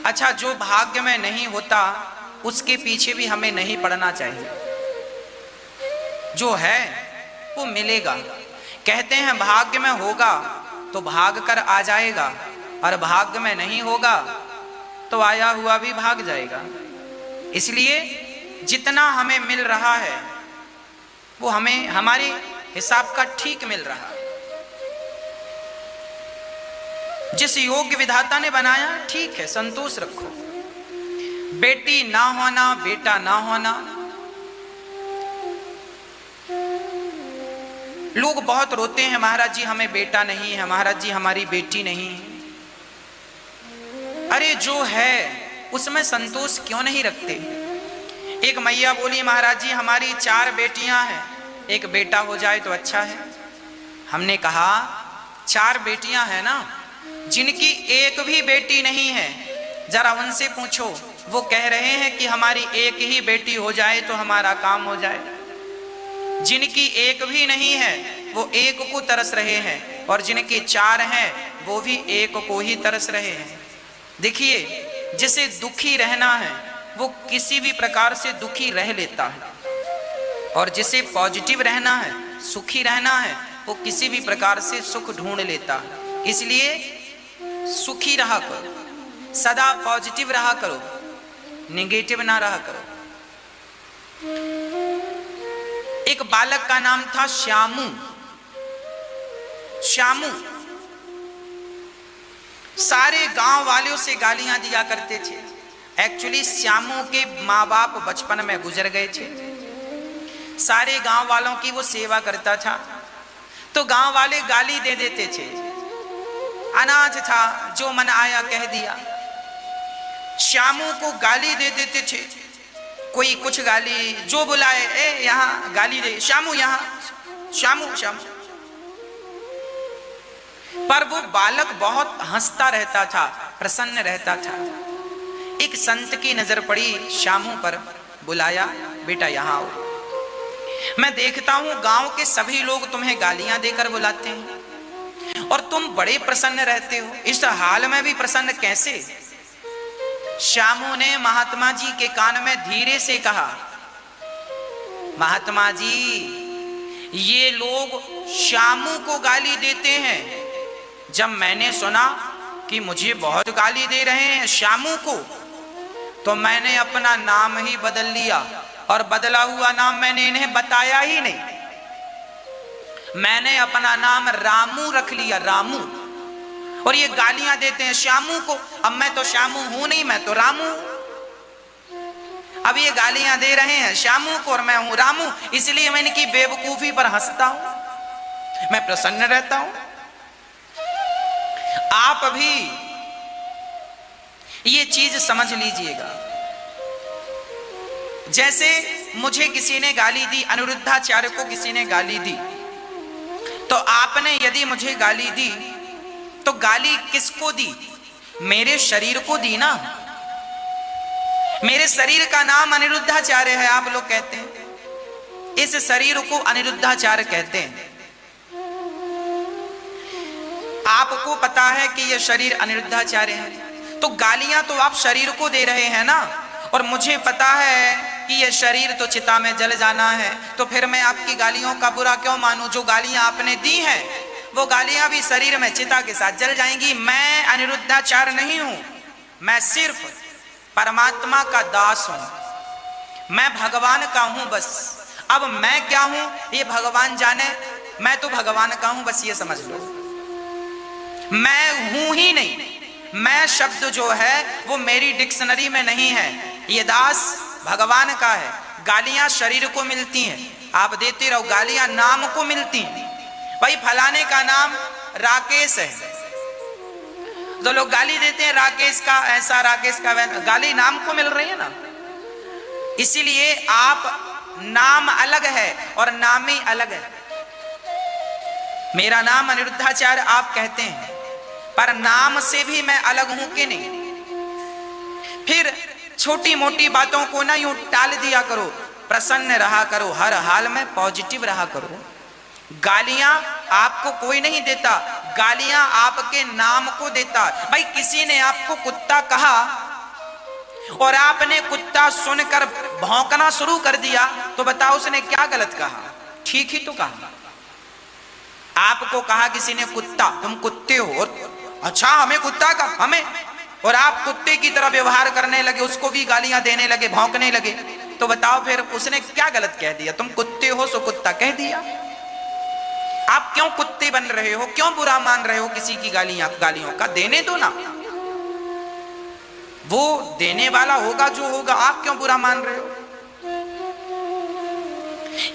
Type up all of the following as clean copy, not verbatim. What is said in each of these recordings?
अच्छा, जो भाग्य में नहीं होता उसके पीछे भी हमें नहीं पड़ना चाहिए। जो है वो मिलेगा। कहते हैं भाग्य में होगा तो भाग कर आ जाएगा, और भाग्य में नहीं होगा तो आया हुआ भी भाग जाएगा। इसलिए जितना हमें मिल रहा है वो हमें हमारे हिसाब का ठीक मिल रहा है। जिस योग्य विधाता ने बनाया ठीक है, संतोष रखो। बेटी ना होना, बेटा ना होना, लोग बहुत रोते हैं, महाराज जी हमें बेटा नहीं है, महाराज जी हमारी बेटी नहीं है। अरे जो है उसमें संतोष क्यों नहीं रखते? एक मैया बोली, महाराज जी हमारी 4 बेटियां हैं, एक बेटा हो जाए तो अच्छा है। हमने कहा 4 बेटियां हैं ना, जिनकी एक भी बेटी नहीं है जरा उनसे पूछो, वो कह रहे हैं कि हमारी एक ही बेटी हो जाए तो हमारा काम हो जाए। जिनकी एक भी नहीं है वो एक को तरस रहे हैं, और जिनकी 4 हैं वो भी एक को ही तरस रहे हैं। देखिए, जिसे दुखी रहना है वो किसी भी प्रकार से दुखी रह लेता है, और जिसे पॉजिटिव रहना है, सुखी रहना है, वो किसी भी प्रकार से सुख ढूंढ लेता है। इसलिए सुखी रहा करो, सदा पॉजिटिव रहा करो, नेगेटिव ना रहा करो। एक बालक का नाम था श्यामू। श्यामू सारे गांव वालों से गालियां दिया करते थे। एक्चुअली श्यामू के माँ बाप बचपन में गुजर गए थे। सारे गांव वालों की वो सेवा करता था, तो गांव वाले गाली दे देते थे। अनाथ था, जो मन आया कह दिया। श्यामू को गाली दे देते थे, कोई कुछ गाली, जो बुलाए ए यहाँ गाली दे, श्यामू यहाँ, श्यामू श्यामू। पर वो बालक बहुत हंसता रहता था, प्रसन्न रहता था। एक संत की नजर पड़ी श्यामू पर, बुलाया, बेटा यहाँ आओ। मैं देखता हूं गांव के सभी लोग तुम्हें गालियां देकर बुलाते हैं और तुम बड़े प्रसन्न रहते हो, इस हाल में भी प्रसन्न कैसे? श्यामू ने महात्मा जी के कान में धीरे से कहा, महात्मा जी ये लोग श्यामू को गाली देते हैं। जब मैंने सुना कि मुझे बहुत गाली दे रहे हैं श्यामू को, तो मैंने अपना नाम ही बदल लिया, और बदला हुआ नाम मैंने इन्हें बताया ही नहीं। मैंने अपना नाम रामू रख लिया, रामू। और ये गालियां देते हैं श्यामू को। अब मैं तो श्यामू हूं नहीं, मैं तो रामू। अब ये गालियां दे रहे हैं श्यामू को और मैं हूं रामू, इसलिए मैं इनकी बेवकूफी पर हंसता हूं, मैं प्रसन्न रहता हूं। आप भी ये चीज समझ लीजिएगा। जैसे मुझे किसी ने गाली दी, अनिरुद्धाचार्य को किसी ने गाली दी, तो आपने यदि मुझे गाली दी तो गाली किसको दी? मेरे शरीर को दी ना। मेरे शरीर का नाम अनिरुद्धाचार्य है, आप लोग कहते हैं। इस शरीर को अनिरुद्धाचार्य कहते हैं। आपको पता है कि यह शरीर अनिरुद्धाचार्य है, तो गालियां तो आप शरीर को दे रहे हैं ना। और मुझे पता है कि यह शरीर तो चिता में जल जाना है, तो फिर मैं आपकी गालियों का बुरा क्यों मानूं? जो गालियां आपने दी हैं वो गालियां भी शरीर में चिता के साथ जल जाएंगी। मैं अनिरुद्धाचार्य नहीं हूं, मैं सिर्फ परमात्मा का दास हूं, मैं भगवान का हूं बस। अब मैं क्या हूं ये भगवान जाने, मैं तो भगवान का हूं बस, ये समझ लो। मैं हूं ही नहीं, मैं शब्द जो है वो मेरी डिक्शनरी में नहीं है। ये दास भगवान का है। गालियां शरीर को मिलती हैं, आप देते रहो, गालियां नाम को मिलती हैं। भाई फलाने का नाम राकेश है, तो लोग गाली देते हैं राकेश का ऐसा, राकेश का वैसा, गाली नाम को मिल रही है ना। इसीलिए आप नाम अलग है और नामी अलग है। मेरा नाम अनिरुद्धाचार्य आप कहते हैं, पर नाम से भी मैं अलग हूं कि नहीं? फिर छोटी मोटी बातों को ना यूं टाल दिया करो, प्रसन्न रहा करो, हर हाल में पॉजिटिव रहा करो। गालियां आपको कोई नहीं देता, गालियां आपके नाम को देता। भाई किसी ने आपको कुत्ता कहा और आपने कुत्ता सुनकर भौंकना शुरू कर दिया, तो बताओ उसने क्या गलत कहा? ठीक ही तो कहा। आपको कहा किसी ने कुत्ता, तुम कुत्ते हो, और अच्छा हमें कुत्ता का हमें, और आप कुत्ते की तरह व्यवहार करने लगे, उसको भी गालियां देने लगे, भौंकने लगे, तो बताओ फिर उसने क्या गलत कह दिया? तुम कुत्ते हो सो कुत्ता कह दिया। आप क्यों कुत्ते बन रहे हो? क्यों बुरा मान रहे हो किसी की गालियों का? देने दो ना, वो देने वाला होगा जो होगा, आप क्यों बुरा मान रहे हो?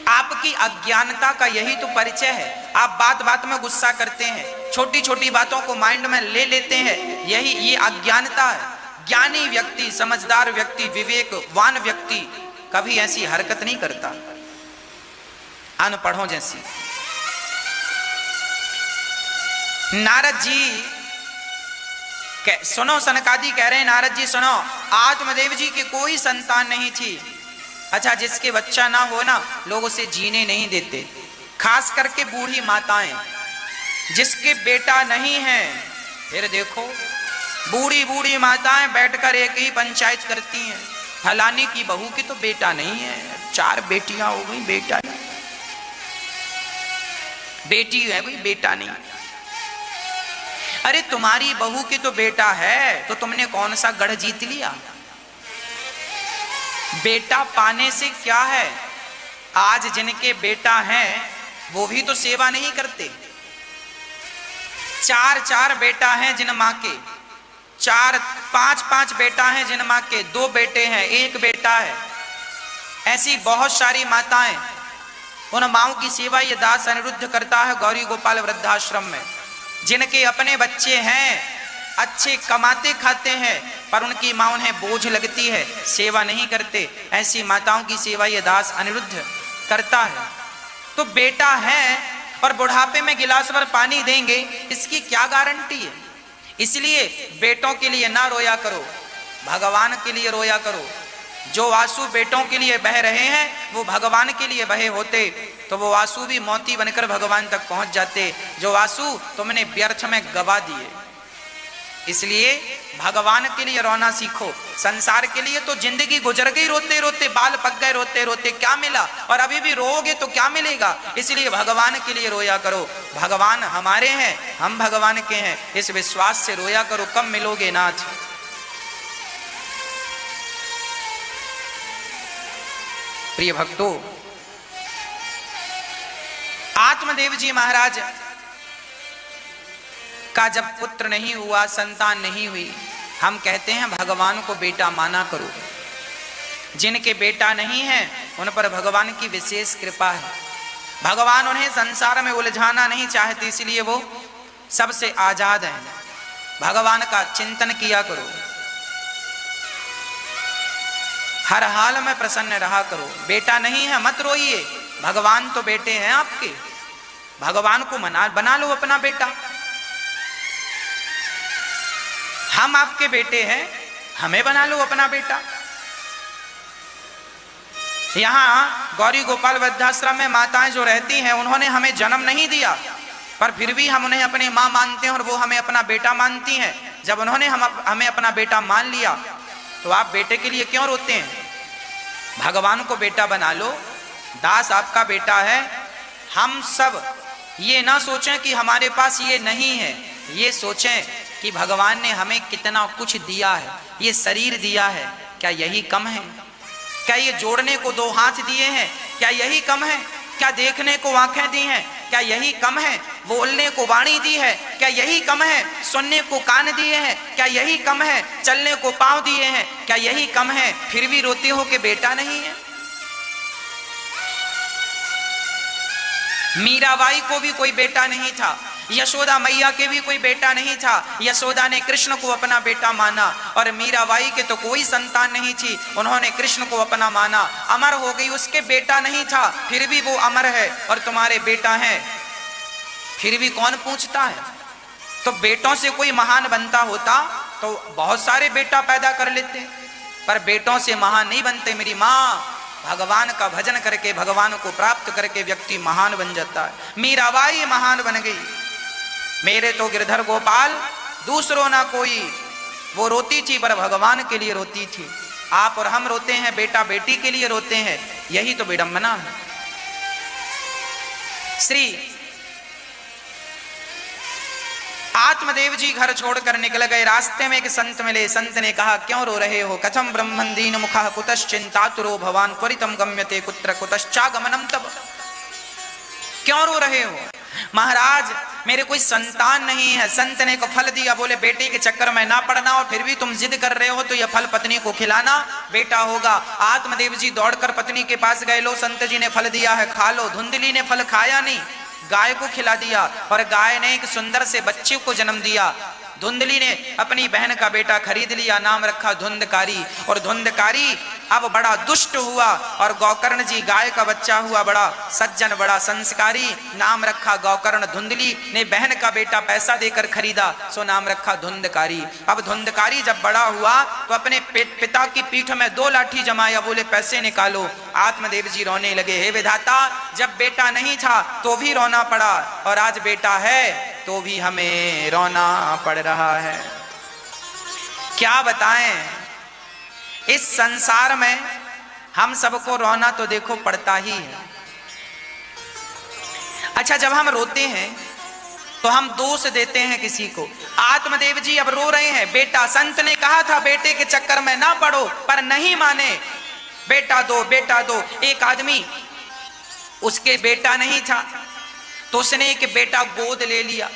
आपकी अज्ञानता का यही तो परिचय है। आप बात बात में गुस्सा करते हैं, छोटी छोटी बातों को माइंड में ले लेते हैं, यही ये अज्ञानता है। ज्ञानी व्यक्ति, समझदार व्यक्ति, विवेकवान व्यक्ति कभी ऐसी हरकत नहीं करता, अनपढ़ों जैसी। नारद जी सुनो, सनकादि कह रहे हैं, नारद जी सुनो, आत्मदेव जी की कोई संतान नहीं थी। अच्छा, जिसके बच्चा ना हो ना, लोग उसे जीने नहीं देते, खास करके बूढ़ी माताएं। जिसके बेटा नहीं है, फिर देखो बूढ़ी बूढ़ी माताएं बैठकर एक ही पंचायत करती हैं, फलाने की बहू की तो बेटा नहीं है, 4 बेटियां हो गई, बेटा नहीं, बेटी है कोई बेटा नहीं। अरे तुम्हारी बहू की तो बेटा है, तो तुमने कौन सा गढ़ जीत लिया? बेटा पाने से क्या है? आज जिनके बेटा हैं वो भी तो सेवा नहीं करते। 4 बेटा हैं जिन माँ के, 5 बेटा हैं जिन माँ के, 2 बेटे हैं, 1 बेटा है। ऐसी बहुत सारी माताएं, उन माओं की सेवा ये दास अनिरुद्ध करता है गौरी गोपाल वृद्धाश्रम में। जिनके अपने बच्चे हैं, अच्छे कमाते खाते हैं, पर उनकी माँ उन्हें बोझ लगती है, सेवा नहीं करते, ऐसी माताओं की सेवा ये दास अनिरुद्ध करता है। तो बेटा है और बुढ़ापे में गिलास भर पानी देंगे, इसकी क्या गारंटी है? इसलिए बेटों के लिए ना रोया करो, भगवान के लिए रोया करो। जो आंसू बेटों के लिए बह रहे हैं वो भगवान के लिए बहे होते तो वो आंसू भी मोती बनकर भगवान तक पहुंच जाते। जो आंसू तुमने व्यर्थ में गवा दिए, इसलिए भगवान के लिए रोना सीखो। संसार के लिए तो जिंदगी गुजर गई रोते रोते, बाल पक गए रोते रोते, क्या मिला? और अभी भी रोओगे तो क्या मिलेगा? इसलिए भगवान के लिए रोया करो। भगवान हमारे हैं, हम भगवान के हैं, इस विश्वास से रोया करो। कब मिलोगे नाथ? प्रिय भक्तों, आत्मदेव जी महाराज का जब पुत्र नहीं हुआ, संतान नहीं हुई, हम कहते हैं भगवान को बेटा माना करो। जिनके बेटा नहीं है उन पर भगवान की विशेष कृपा है। भगवान उन्हें संसार में उलझाना नहीं चाहते, इसलिए वो सबसे आजाद हैं। भगवान का चिंतन किया करो, हर हाल में प्रसन्न रहा करो। बेटा नहीं है मत रोइए, भगवान तो बेटे हैं आपके, भगवान को बना लो अपना बेटा। हम आपके बेटे हैं, हमें बना लो अपना बेटा। यहां गौरी गोपाल वृद्धाश्रम में माताएं जो रहती हैं, उन्होंने हमें जन्म नहीं दिया, पर फिर भी हम उन्हें अपनी मां मानते हैं और वो हमें अपना बेटा मानती हैं। जब उन्होंने हमें अपना बेटा मान लिया, तो आप बेटे के लिए क्यों रोते हैं? भगवान को बेटा बना लो, दास आपका बेटा है। हम सब ये ना सोचें कि हमारे पास ये नहीं है, ये सोचें कि भगवान ने हमें कितना कुछ दिया है। ये शरीर दिया है, क्या यही कम है? क्या ये जोड़ने को 2 हाथ दिए हैं, क्या यही कम है? क्या देखने को आंखें दी हैं, क्या यही कम है? बोलने को वाणी दी है, क्या यही कम है? सुनने को कान दिए हैं, क्या यही कम है? चलने को पांव दिए हैं, क्या यही कम है? फिर भी रोते हो कि बेटा नहीं है। मीराबाई को भी कोई बेटा नहीं था, यशोदा मैया के भी कोई बेटा नहीं था। यशोदा ने कृष्ण को अपना बेटा माना, और मीराबाई के तो कोई संतान नहीं थी, उन्होंने कृष्ण को अपना माना। अमर हो गई, उसके बेटा नहीं था, फिर भी वो अमर है, और तुम्हारे बेटा है, फिर भी कौन पूछता है? तो बेटों से कोई महान बनता होता तो बहुत सारे बेटा पैदा कर लेते, पर बेटों से महान नहीं बनते। मेरी माँ, भगवान का भजन करके, भगवान को प्राप्त करके व्यक्ति महान बन जाता है। मीराबाई महान बन गई। मेरे तो गिरधर गोपाल दूसरों ना कोई, वो रोती थी पर भगवान के लिए रोती थी। आप और हम रोते हैं, बेटा बेटी के लिए रोते हैं, यही तो विडंबना है। श्री आत्मदेव जी घर छोड़कर निकल गए। रास्ते में एक संत मिले। संत ने कहा, क्यों रो रहे हो? कथम ब्रह्मन दीन मुखः कुतश्चिंतातुरो भवान त्वरितम गम्यते कुत्र कुतश्चागमनम तब। क्यों रो रहे हो? महाराज मेरे कोई संतान नहीं है। संत ने को फल दिया, बोले बेटे के चक्कर में ना पड़ना, और फिर भी तुम जिद कर रहे हो तो यह फल पत्नी को खिलाना, बेटा होगा। आत्मदेव जी दौड़कर पत्नी के पास गए। लो संत जी ने फल दिया है, खा लो। धुंधली ने फल खाया नहीं, गाय को खिला दिया, और गाय ने एक सुंदर से बच्चे को जन्म दिया। धुंधली ने अपनी बहन का बेटा खरीद लिया, नाम रखा धुंधकारी। और धुंधकारी अब बड़ा दुष्ट हुआ, और गौकर्ण जी गाय का बच्चा हुआ बड़ा सज्जन, बड़ा संस्कारी, नाम रखा गौकर्ण। धुंधली ने बहन का बेटा पैसा देकर खरीदा, सो नाम रखा धुंधकारी। अब धुंधकारी जब बड़ा हुआ तो अपने पिता की पीठ में 2 लाठी जमाया, बोले पैसे निकालो। आत्मदेव जी रोने लगे, हे विधाता, जब बेटा नहीं था तो भी रोना पड़ा, और आज बेटा है तो भी हमें रोना पड़ रहा है। क्या बताएं, इस संसार में हम सबको रोना तो देखो पड़ता ही है। अच्छा, जब हम रोते हैं तो हम दोष देते हैं किसी को। आत्मदेव जी अब रो रहे हैं, बेटा, संत ने कहा था बेटे के चक्कर में ना पड़ो, पर नहीं माने, बेटा दो बेटा दो। एक आदमी, उसके बेटा नहीं था तो उसने एक बेटा गोद ले लिया।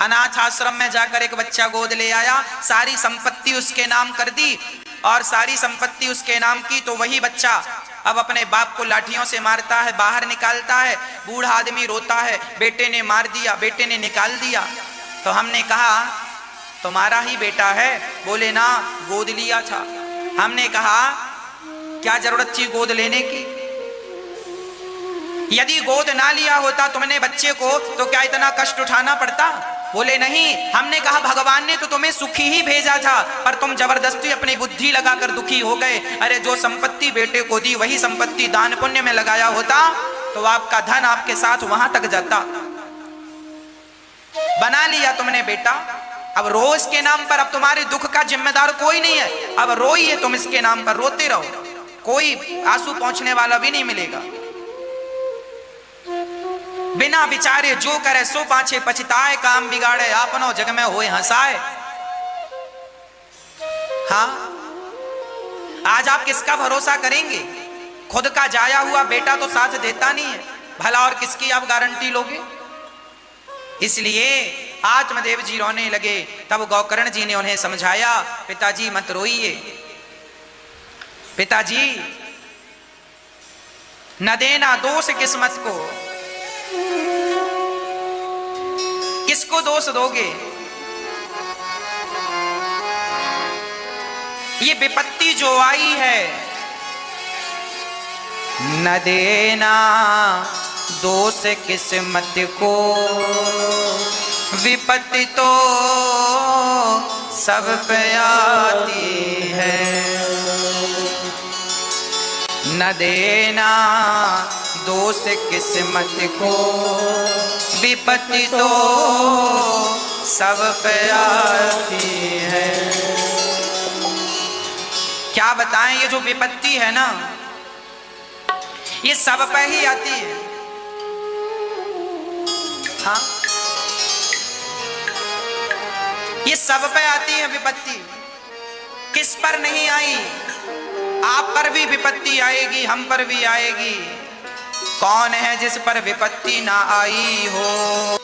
अनाथ आश्रम में जाकर एक बच्चा गोद ले आया, सारी संपत्ति उसके नाम कर दी, और सारी संपत्ति उसके नाम की। तो वही बच्चा अब अपने बाप को लाठियों से मारता है, बाहर निकालता है। बूढ़ा आदमी रोता है, बेटे ने मार दिया, बेटे ने निकाल दिया। तो हमने कहा तुम्हारा ही बेटा है? बोले ना, गोद लिया था। हमने कहा क्या जरूरत थी गोद लेने की? यदि गोद ना लिया होता तुमने बच्चे को तो क्या इतना कष्ट उठाना पड़ता? बोले नहीं। हमने कहा भगवान ने तो तुम्हें सुखी ही भेजा था, पर तुम जबरदस्ती अपनी बुद्धि लगाकर दुखी हो गए। अरे जो संपत्ति बेटे को दी वही संपत्ति दान पुण्य में लगाया होता तो आपका धन आपके साथ वहां तक जाता। बना लिया तुमने बेटा, अब रो इसके नाम पर। अब तुम्हारे दुख का जिम्मेदार कोई नहीं है, अब रोइए तुम इसके नाम पर, रोते रहो, कोई आंसू पहुंचने वाला भी नहीं मिलेगा। बिना विचारे जो करे सो पाछे पछताए, काम बिगाड़े आपनो जग में होए हंसाए। हाँ, आज आप किसका भरोसा करेंगे? खुद का जाया हुआ बेटा तो साथ देता नहीं है, भला और किसकी आप गारंटी लोगे? इसलिए आत्मदेव जी रोने लगे। तब गौकर्ण जी ने उन्हें समझाया, पिताजी मत रोइए, पिताजी न देना दोष किस्मत को, किसको दोष दोगे? ये विपत्ति जो आई है, न देना दोष किस्मत को, विपत्ति तो सब पे आती है। न देना दोष किस्मत को, विपत्ति तो सब पे आती है। क्या बताएं, ये जो विपत्ति है ना, ये सब पे ही आती है। हाँ, ये सब पे आती है विपत्ति। किस पर नहीं आई? आप पर भी विपत्ति आएगी, हम पर भी आएगी। कौन है जिस पर विपत्ति ना आई हो?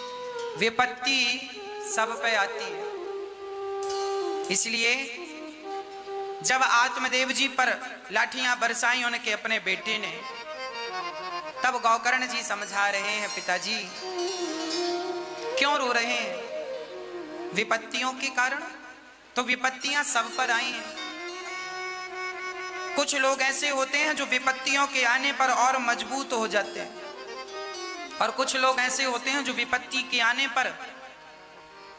विपत्ति सब पे आती है। इसलिए जब आत्मदेव जी पर लाठियां बरसाई उनके अपने बेटे ने, तब गौकर्ण जी समझा रहे हैं, पिताजी क्यों रो रहे हैं? विपत्तियों के कारण। तो विपत्तियां सब पर आई हैं। कुछ लोग ऐसे होते हैं जो विपत्तियों के आने पर और मजबूत हो जाते हैं, और कुछ लोग ऐसे होते हैं जो विपत्ति के आने पर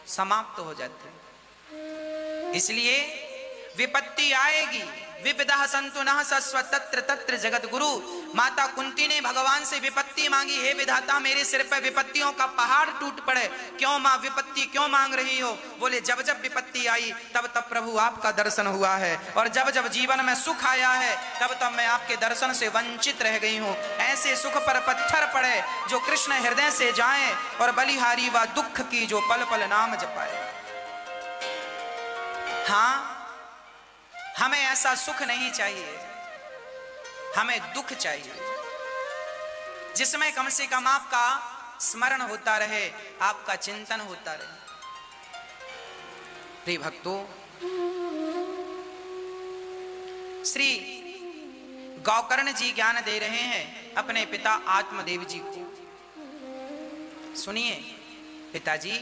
समाप्त हो जाते हैं। इसलिए विपत्ति आएगी, विपदा संतु नः सस्व तत्र तत्र जगत गुरु। माता कुंती ने भगवान से विपत्ति मांगी, हे विधाता मेरे सिर पर विपत्तियों का पहाड़ टूट पड़े। क्यों मां विपत्ति क्यों मांग रही हो? बोले जब जब विपत्ति आई तब तब प्रभु आपका दर्शन हुआ है, और जब जब जीवन में सुख आया है तब तब मैं आपके दर्शन से वंचित रह गई हूं। ऐसे सुख पर पत्थर पड़े जो कृष्ण हृदय से जाए, और बलिहारी व दुख की जो पल पल नाम जपाए। हाँ, हमें ऐसा सुख नहीं चाहिए, हमें दुख चाहिए जिसमें कम से कम आपका स्मरण होता रहे, आपका चिंतन होता रहे। प्रिय भक्तों, श्री गौकर्ण जी ज्ञान दे रहे हैं अपने पिता आत्मदेव जी को। सुनिए, पिताजी,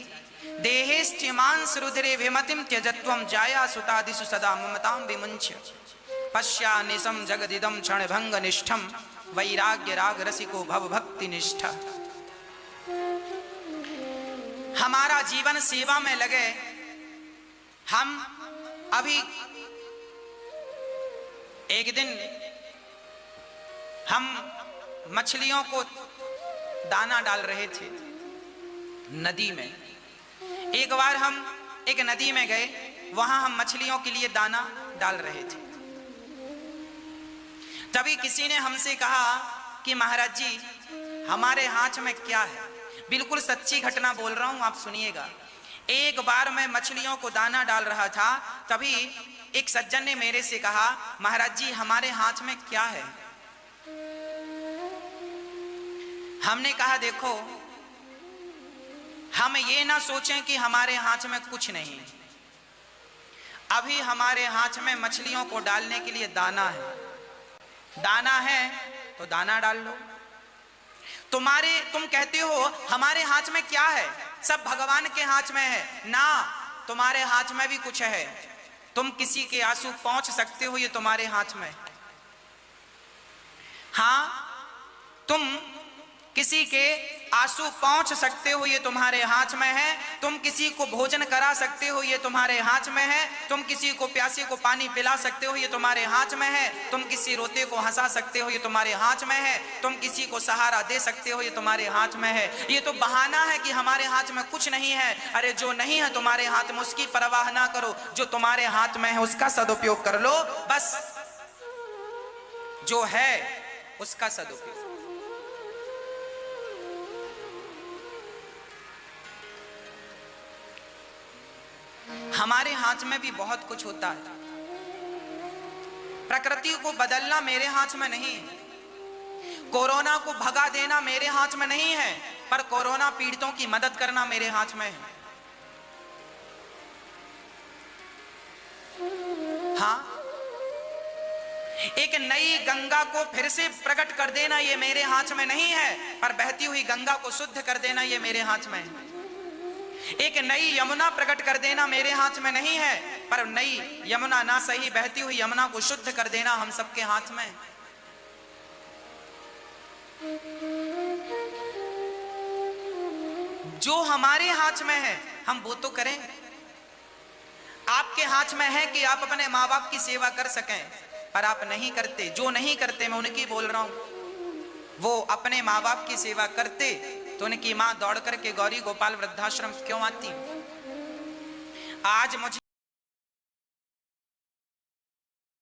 देहेश्चिमांस रुधिरे विमतिम त्यजत्वम जाया सुतादिषु सदा ममतां विमुञ्च्य पश्या निशम जगदिदं क्षण भंग निष्ठम वैराग्य राग रसिको भव भक्ति निष्ठा। हमारा जीवन सेवा में लगे। हम अभी एक दिन हम मछलियों को दाना डाल रहे थे नदी में। एक बार हम एक नदी में गए, वहां हम मछलियों के लिए दाना डाल रहे थे। तभी किसी ने हमसे कहा कि महाराज जी, हमारे हाथ में क्या है? बिल्कुल सच्ची घटना बोल रहा हूं, आप सुनिएगा। एक बार मैं मछलियों को दाना डाल रहा था, तभी एक सज्जन ने मेरे से कहा, महाराज जी हमारे हाथ में क्या है? हमने कहा देखो, हम ये ना सोचें कि हमारे हाथ में कुछ नहीं, अभी हमारे हाथ में मछलियों को डालने के लिए दाना है। दाना है तो दाना डाल लो। तुम कहते हो हमारे हाथ में क्या है, सब भगवान के हाथ में है ना, तुम्हारे हाथ में भी कुछ है। तुम किसी के आंसू पहुंच सकते हो, ये तुम्हारे हाथ में। हाँ, तुम किसी के आंसू पहुंच सकते हो, ये तुम्हारे हाथ में है। तुम किसी को भोजन करा सकते हो, ये तुम्हारे हाथ में है। तुम किसी को प्यासे को पानी पिला सकते हो, ये तुम्हारे हाथ में है। तुम किसी रोते को हंसा सकते हो, ये तुम्हारे हाथ में है। तुम किसी को सहारा दे सकते हो, ये तुम्हारे हाथ में है। ये तो बहाना है कि हमारे हाथ में कुछ नहीं है। अरे जो नहीं है तुम्हारे हाथ में उसकी परवाह ना करो, जो तुम्हारे हाथ में है उसका सदुपयोग कर लो। बस जो है उसका सदुपयोग। हमारे हाथ में भी बहुत कुछ होता है। प्रकृति को बदलना मेरे हाथ में नहीं है, कोरोना को भगा देना मेरे हाथ में नहीं है, पर कोरोना पीड़ितों की मदद करना मेरे हाथ में है। हाँ, एक नई गंगा को फिर से प्रकट कर देना ये मेरे हाथ में नहीं है, पर बहती हुई गंगा को शुद्ध कर देना ये मेरे हाथ में है। एक नई यमुना प्रकट कर देना मेरे हाथ में नहीं है, पर नई यमुना ना सही बहती हुई यमुना को शुद्ध कर देना हम सबके हाथ में। जो हमारे हाथ में है हम वो तो करें। आपके हाथ में है कि आप अपने माँ बाप की सेवा कर सकें, पर आप नहीं करते। जो नहीं करते मैं उनकी बोल रहा हूं। वो अपने माँ बाप की सेवा करते तो उनकी मां दौड़ करके गौरी गोपाल वृद्धाश्रम क्यों आती? आज मुझे